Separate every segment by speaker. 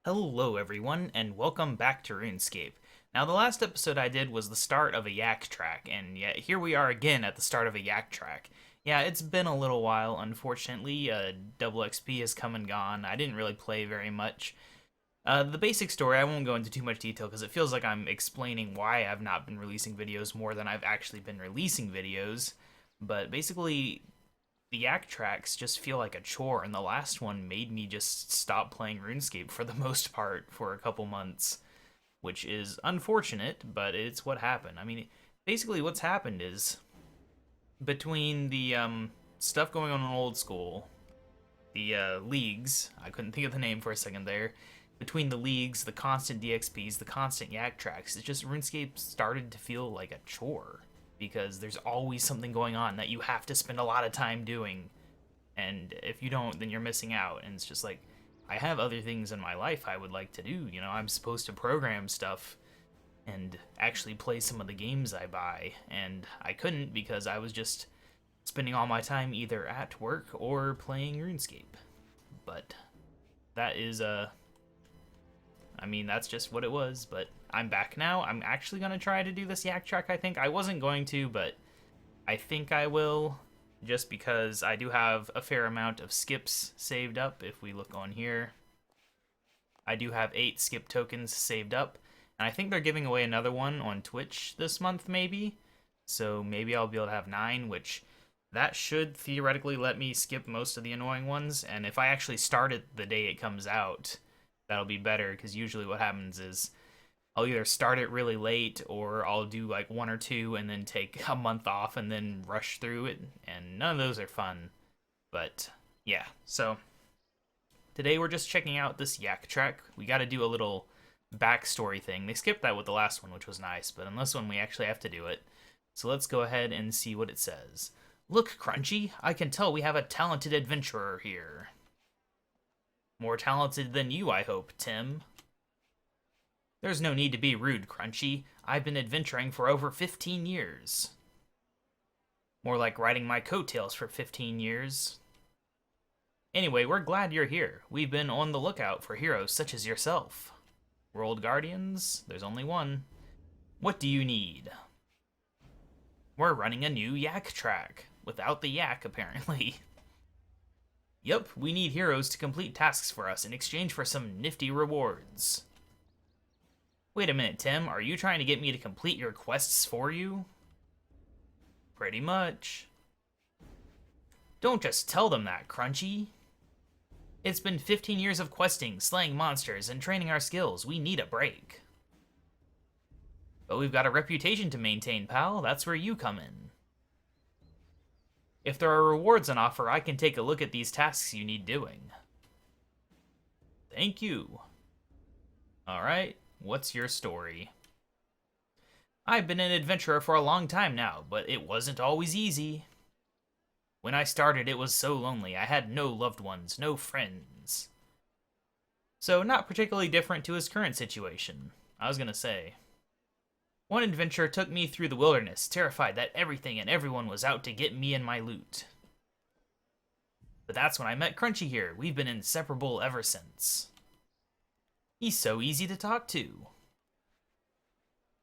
Speaker 1: Hello everyone, and welcome back to RuneScape. Now the last episode I did was the start of a yak track, and yet here we are again at the start of a yak track. Yeah, it's been a little while, unfortunately. Double XP has come and gone. I didn't really play very much. The basic story, I won't go into too much detail because it feels like I'm explaining why I've not been releasing videos more than I've actually been releasing videos. But basically, the yak tracks just feel like a chore, and the last one made me just stop playing RuneScape for the most part for a couple months, which is unfortunate, but it's what happened. I mean, basically what's happened is between the stuff going on in old school, the leagues, I couldn't think of the name for a second there, between the leagues, the constant DXPs, the constant yak tracks, it's just RuneScape started to feel like a chore because there's always something going on that you have to spend a lot of time doing. And if you don't, then you're missing out. And it's just like, I have other things in my life I would like to do. You know, I'm supposed to program stuff and actually play some of the games I buy. And I couldn't because I was just spending all my time either at work or playing RuneScape. But that is, I mean, that's just what it was, but I'm back now. I'm actually going to try to do this yak track, I think. I wasn't going to, but I think I will, just because I do have a fair amount of skips saved up. If we look on here, I do have 8 skip tokens saved up, and I think they're giving away another one on Twitch this month, maybe. So maybe I'll be able to have 9, which that should theoretically let me skip most of the annoying ones, and if I actually start it the day it comes out, that'll be better, because usually what happens is I'll either start it really late or I'll do like 1 or 2 and then take a month off and then rush through it, and none of those are fun. But yeah, so today we're just checking out this yak track. We got to do a little backstory thing. They skipped that with the last one, which was nice, but in this one we actually have to do it. So let's go ahead and see what it says. Look, Crunchy, I can tell we have a talented adventurer here. More talented than you, I hope, Tim. There's no need to be rude, Crunchy. I've been adventuring for over 15 years. More like riding my coattails for 15 years. Anyway, we're glad you're here. We've been on the lookout for heroes such as yourself. World Guardians? There's only one. What do you need? We're running a new yak track. Without the yak, apparently. Yup, we need heroes to complete tasks for us in exchange for some nifty rewards. Wait a minute, Tim. Are you trying to get me to complete your quests for you? Pretty much. Don't just tell them that, Crunchy. It's been 15 years of questing, slaying monsters, and training our skills. We need a break. But we've got a reputation to maintain, pal. That's where you come in. If there are rewards on offer, I can take a look at these tasks you need doing. Thank you. Alright, what's your story? I've been an adventurer for a long time now, but it wasn't always easy. When I started, it was so lonely. I had no loved ones, no friends. So not particularly different to his current situation, I was gonna say. One adventure took me through the wilderness, terrified that everything and everyone was out to get me and my loot. But that's when I met Crunchy here. We've been inseparable ever since. He's so easy to talk to.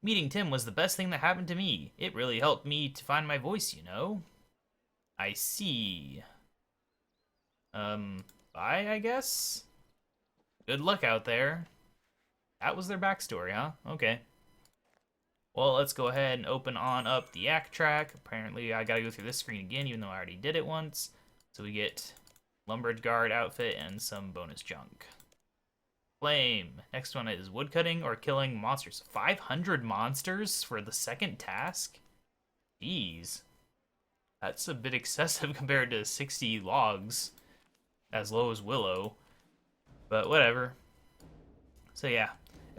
Speaker 1: Meeting Tim was the best thing that happened to me. It really helped me to find my voice, you know? I see. Bye, I guess? Good luck out there. That was their backstory, huh? Okay. Well, let's go ahead and open on up the yak track. Apparently, I gotta go through this screen again, even though I already did it once. So we get Lumberguard outfit and some bonus junk. Flame. Next one is woodcutting or killing monsters. 500 monsters for the second task? Jeez. That's a bit excessive compared to 60 logs. As low as Willow. But whatever. So yeah.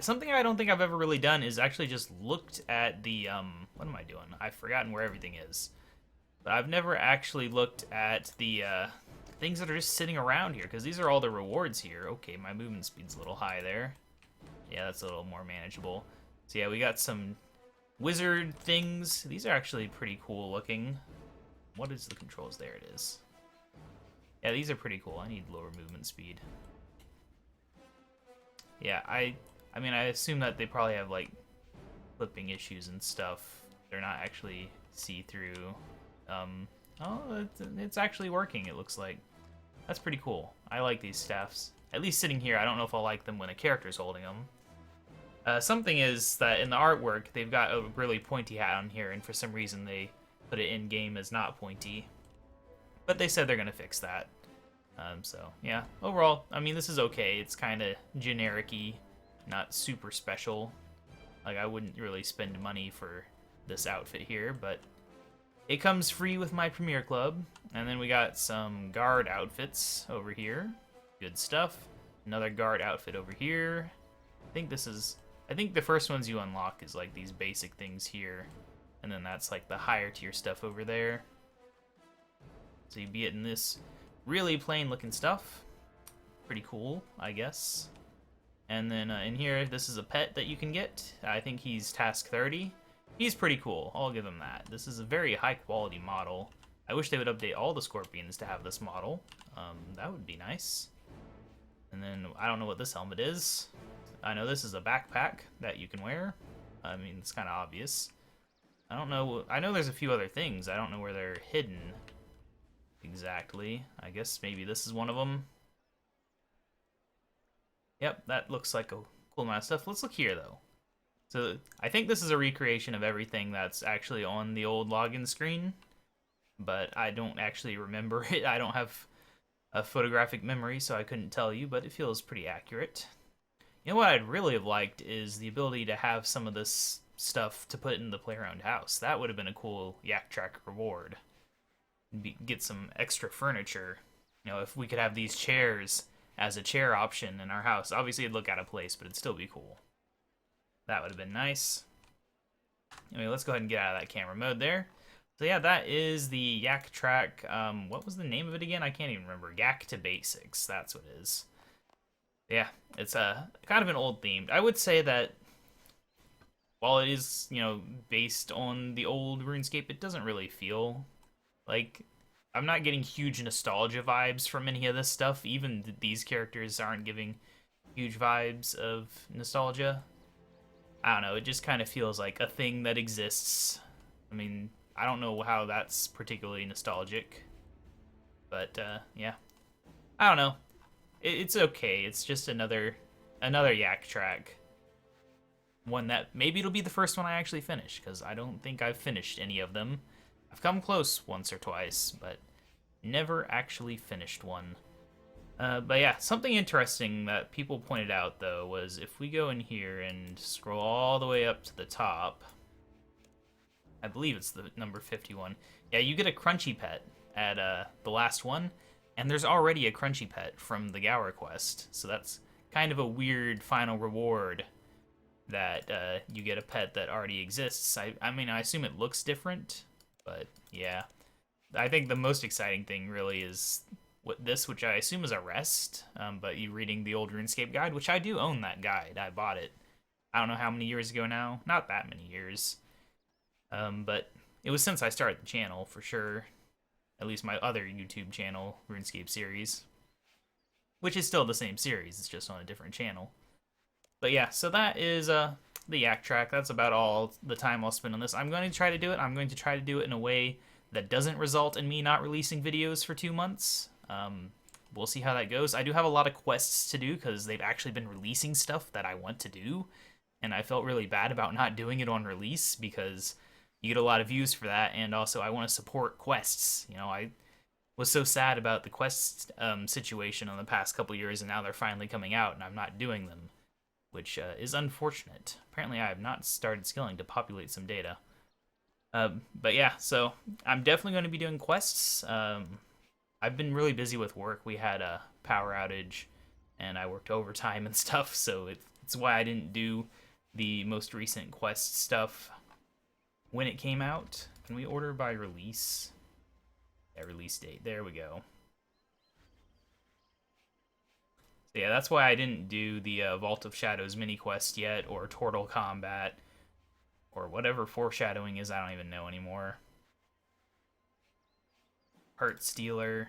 Speaker 1: Something I don't think I've ever really done is actually just looked at the, what am I doing? I've forgotten where everything is. But I've never actually looked at the, things that are just sitting around here, because these are all the rewards here. Okay, my movement speed's a little high there. Yeah, that's a little more manageable. So yeah, we got some wizard things. These are actually pretty cool looking. What is the controls? There it is. Yeah, these are pretty cool. I need lower movement speed. Yeah, I mean, I assume that they probably have, like, clipping issues and stuff. They're not actually see-through. Oh, it's actually working, it looks like. That's pretty cool. I like these staffs. At least sitting here, I don't know if I'll like them when a character's holding them. Something is that in the artwork, they've got a really pointy hat on here, and for some reason they put it in-game as not pointy. But they said they're going to fix that. So, yeah. Overall, I mean, this is okay. It's kind of generic-y, not super special. Like, I wouldn't really spend money for this outfit here, but it comes free with my Premier Club. And then we got some guard outfits over here. Good stuff. Another guard outfit over here. I think the first ones you unlock is like these basic things here. And then that's like the higher tier stuff over there. So you'd be getting this really plain looking stuff. Pretty cool, I guess. And then in here, this is a pet that you can get. I think he's task 30. He's pretty cool, I'll give him that. This is a very high quality model. I wish they would update all the Scorpions to have this model. That would be nice. And then, I don't know what this helmet is. I know this is a backpack that you can wear. I mean, it's kind of obvious. I don't know, I know there's a few other things. I don't know where they're hidden exactly. I guess maybe this is one of them. Yep, that looks like a cool amount of stuff. Let's look here, though. So, I think this is a recreation of everything that's actually on the old login screen, but I don't actually remember it. I don't have a photographic memory, so I couldn't tell you, but it feels pretty accurate. You know what I'd really have liked is the ability to have some of this stuff to put in the player-owned house. That would have been a cool Yak Track reward. Get some extra furniture. You know, if we could have these chairs as a chair option in our house. Obviously, it'd look out of place, but it'd still be cool. That would have been nice. Anyway, let's go ahead and get out of that camera mode there. So yeah, that is the Yak Track. What was the name of it again? I can't even remember. Yak to Basics. That's what it is. Yeah, it's kind of an old theme. I would say that while it is, you know, based on the old RuneScape, it doesn't really feel like... I'm not getting huge nostalgia vibes from any of this stuff. Even these characters aren't giving huge vibes of nostalgia. I don't know, it just kind of feels like a thing that exists. I mean, I don't know how that's particularly nostalgic. But, yeah. I don't know. It's okay. It's just another Yak Track. One that, maybe it'll be the first one I actually finish, because I don't think I've finished any of them. I've come close once or twice, but never actually finished one. But yeah, something interesting that people pointed out, though, was if we go in here and scroll all the way up to the top, I believe it's the number 51, yeah, you get a Crunchy Pet at the last one, and there's already a Crunchy Pet from the Gower quest, so that's kind of a weird final reward that you get a pet that already exists. I mean, I assume it looks different, but yeah. I think the most exciting thing really is which I assume is a rest, but you reading the old RuneScape guide, which I do own that guide. I bought it. I don't know how many years ago now. Not that many years. But it was since I started the channel, for sure. At least my other YouTube channel, RuneScape series. Which is still the same series, it's just on a different channel. But yeah, so that is the Yak Track. That's about all the time I'll spend on this. I'm going to try to do it. I'm going to try to do it in a way that doesn't result in me not releasing videos for 2 months. We'll see how that goes. I do have a lot of quests to do because they've actually been releasing stuff that I want to do, and I felt really bad about not doing it on release because you get a lot of views for that, and also I want to support quests. You know, I was so sad about the quest situation in the past couple years, and now they're finally coming out, and I'm not doing them, which is unfortunate. Apparently I have not started skilling to populate some data. But yeah, so I'm definitely going to be doing quests. I've been really busy with work. We had a power outage, and I worked overtime and stuff, so it's why I didn't do the most recent quest stuff when it came out. Can we order by release? Yeah, release date. There we go. So yeah, that's why I didn't do the Vault of Shadows mini quest yet, or Turtle Combat, or whatever foreshadowing is. I don't even know anymore. Heart Stealer,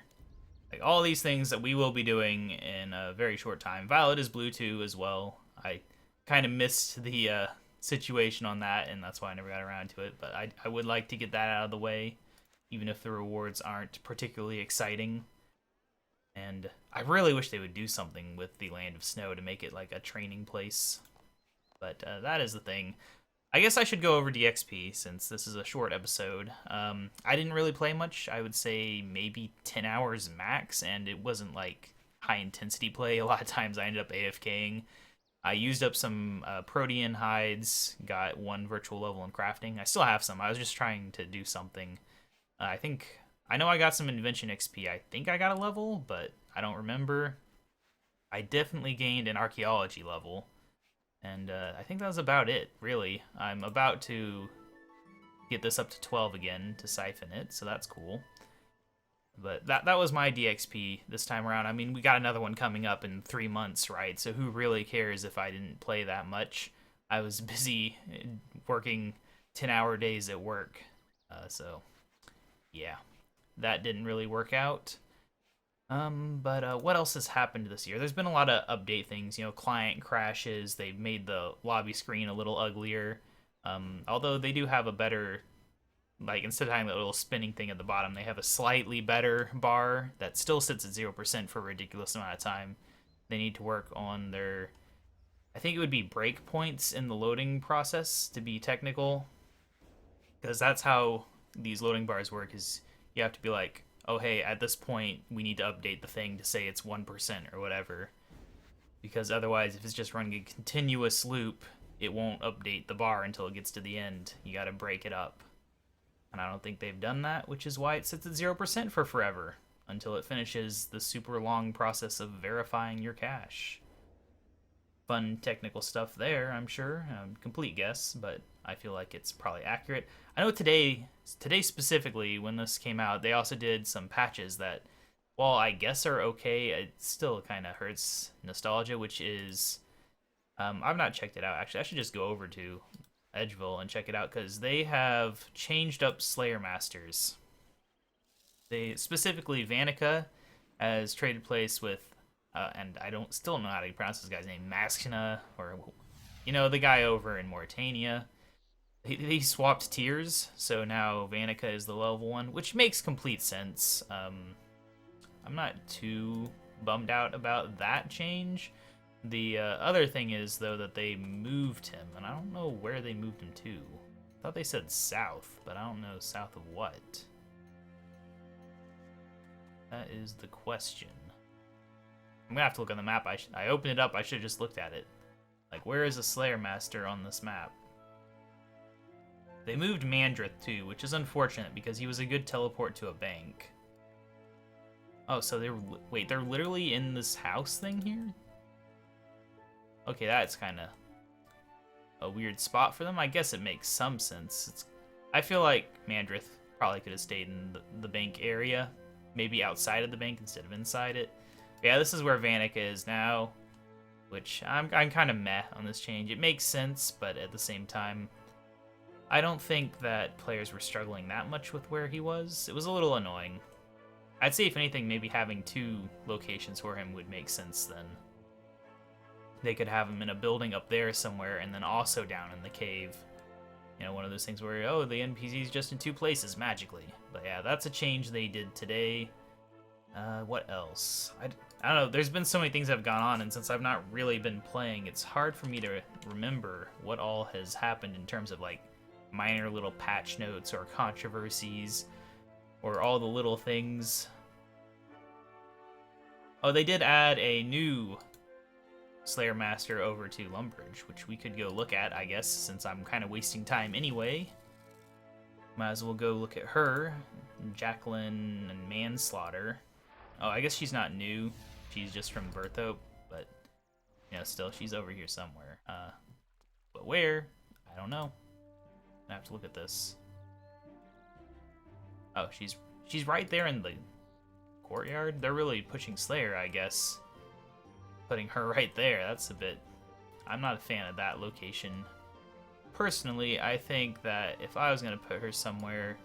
Speaker 1: like all these things that we will be doing in a very short time. Violet is blue too as well. I kind of missed the situation on that, and that's why I never got around to it. But I would like to get that out of the way, even if the rewards aren't particularly exciting. And I really wish they would do something with the Land of Snow to make it like a training place. But that is the thing. I guess I should go over DXP since this is a short episode. I didn't really play much. I would say maybe 10 hours max, and it wasn't like high intensity play. A lot of times I ended up AFKing. I used up some Protean hides, got 1 virtual level in crafting. I still have some. I was just trying to do something. I know I got some Invention XP. I think I got a level, but I don't remember. I definitely gained an Archaeology level. And I think that was about it, really. I'm about to get this up to 12 again to siphon it, so that's cool. But that was my DXP this time around. I mean, we got another one coming up in 3 months, right? So who really cares if I didn't play that much? I was busy working 10-hour days at work. So, yeah. That didn't really work out. But what else has happened this year? There's been a lot of update things, you know, client crashes. They've made the lobby screen a little uglier. Although they do have a better, like, instead of having that little spinning thing at the bottom, they have a slightly better bar that still sits at 0% for a ridiculous amount of time. They need to work on their, I think it would be breakpoints in the loading process, to be technical. Because that's how these loading bars work, is you have to be like, oh, hey, at this point, we need to update the thing to say it's 1% or whatever. Because otherwise, if it's just running a continuous loop, it won't update the bar until it gets to the end. You gotta break it up. And I don't think they've done that, which is why it sits at 0% for forever, until it finishes the super long process of verifying your cache. Fun technical stuff there, I'm sure. Complete guess, but I feel like it's probably accurate. I know today specifically, when this came out, they also did some patches that, while I guess are okay, it still kind of hurts nostalgia, which is, I've not checked it out. Actually, I should just go over to Edgeville and check it out, because they have changed up Slayer Masters. They, specifically Vanica, has traded place with, and I still don't know how to pronounce this guy's name, Maskina, or, you know, the guy over in Mauritania. He swapped tiers, so now Vanica is the level 1, which makes complete sense. I'm not too bummed out about that change. The other thing is, though, that they moved him, and I don't know where they moved him to. I thought they said south, but I don't know south of what. That is the question. I'm gonna have to look on the map. I opened it up, I should have just looked at it. Like, where is a Slayer Master on this map? They moved Mandrith too, which is unfortunate because he was a good teleport to a bank. Oh, so they're literally in this house thing here? Okay, that's kind of a weird spot for them. I guess it makes some sense. I feel like Mandrith probably could have stayed in the bank area, maybe outside of the bank instead of inside it. But yeah, this is where Vanica is now, which I'm kind of meh on this change. It makes sense, but at the same time, I don't think that players were struggling that much with where he was. It was a little annoying. I'd say, if anything, maybe having 2 locations for him would make sense then. They could have him in a building up there somewhere, and then also down in the cave. You know, one of those things where, oh, the NPC's just in 2 places magically. But yeah, that's a change they did today. What else? I don't know, there's been so many things that have gone on, and since I've not really been playing, it's hard for me to remember what all has happened in terms of, like, minor little patch notes or controversies or all the little things. Oh, they did add a new Slayer Master over to Lumbridge, which we could go look at, I guess, since I'm kind of wasting time anyway. Might as well go look at her. Jacqueline and Manslaughter. Oh, I guess she's not new. She's just from Berthope, but, you know, still, she's over here somewhere. But where? I don't know. I have to look at this. Oh, she's right there in the courtyard. They're really pushing Slayer, I guess. Putting her right there. That's a bit... I'm not a fan of that location. Personally, I think that if I was going to put her somewhere...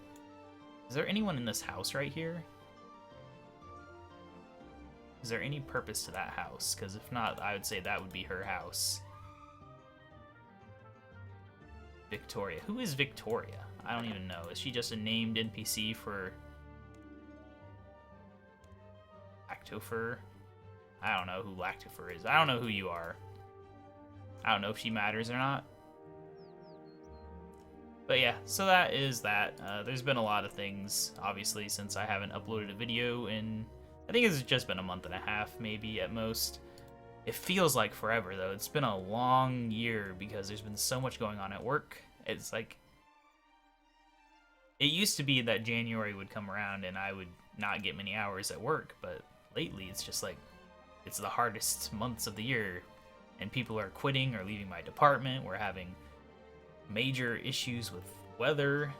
Speaker 1: Is there anyone in this house right here? Is there any purpose to that house? Because if not, I would say that would be her house. Victoria. Who is Victoria? I don't even know. Is she just a named NPC for Lactofer? I don't know who Lactofer is. I don't know who you are. I don't know if she matters or not. But yeah, so that is that. There's been a lot of things, obviously, since I haven't uploaded a video in, I think it's just been a month and a half, maybe, at most. It feels like forever, though. It's been a long year because there's been so much going on at work. It's like, it used to be that January would come around and I would not get many hours at work, but lately it's just like, it's the hardest months of the year, and people are quitting or leaving my department. We're having major issues with weather,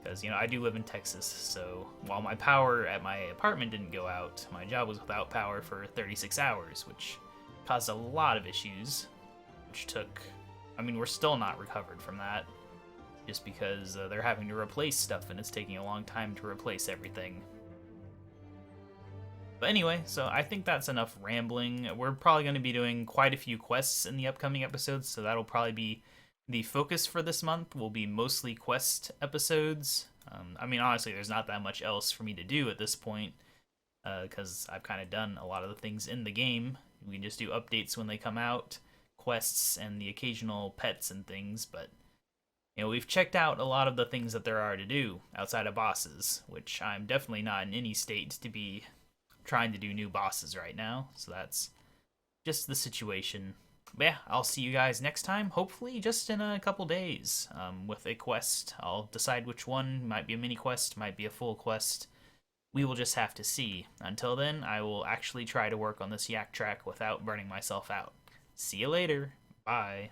Speaker 1: because, you know, I do live in Texas, so while my power at my apartment didn't go out, my job was without power for 36 hours, which caused a lot of issues, which took, I mean, we're still not recovered from that, just because they're having to replace stuff, and it's taking a long time to replace everything. But anyway, so I think that's enough rambling. We're probably going to be doing quite a few quests in the upcoming episodes, so that'll probably be the focus for this month. Will be mostly quest episodes. I mean, honestly, there's not that much else for me to do at this point, because I've kind of done a lot of the things in the game. We can just do updates when they come out, quests, and the occasional pets and things, but you know, we've checked out a lot of the things that there are to do outside of bosses, which I'm definitely not in any state to be trying to do new bosses right now, so that's just the situation. But yeah, I'll see you guys next time, hopefully just in a couple days, with a quest. I'll decide which one. Might be a mini quest, might be a full quest. We will just have to see. Until then, I will actually try to work on this yak track without burning myself out. See you later. Bye.